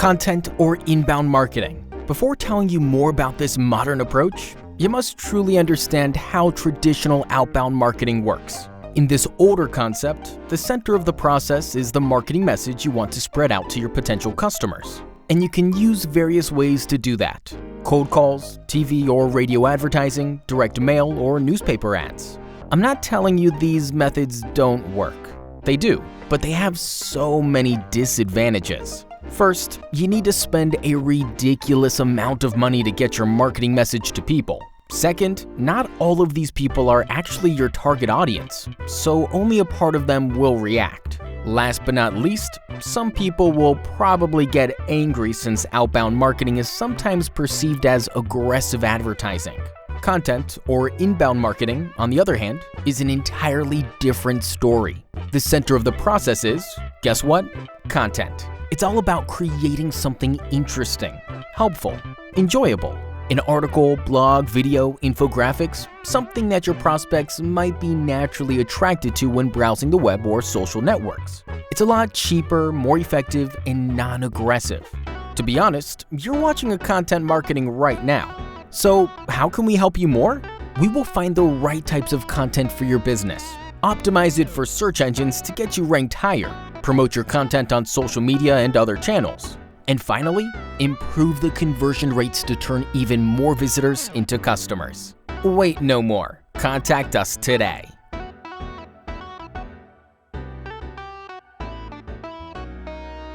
Content or inbound marketing. Before telling you more about this modern approach, you must truly understand how traditional outbound marketing works. In this older concept, the center of the process is the marketing message you want to spread out to your potential customers. And you can use various ways to do that: cold calls, TV or radio advertising, direct mail, or newspaper ads. I'm not telling you these methods don't work. They do, but they have so many disadvantages. First, you need to spend a ridiculous amount of money to get your marketing message to people. Second, not all of these people are actually your target audience, so only a part of them will react. Last but not least, some people will probably get angry since outbound marketing is sometimes perceived as aggressive advertising. Content or inbound marketing, on the other hand, is an entirely different story. The center of the process is, guess what? Content. It's all about creating something interesting, helpful, enjoyable. An article, blog, video, infographics, something that your prospects might be naturally attracted to when browsing the web or social networks. It's a lot cheaper, more effective, and non-aggressive. To be honest, you're watching a content marketing right now. So how can we help you more? We will find the right types of content for your business, optimize it for search engines to get you ranked higher, promote your content on social media and other channels, and finally, improve the conversion rates to turn even more visitors into customers. Wait no more. Contact us today.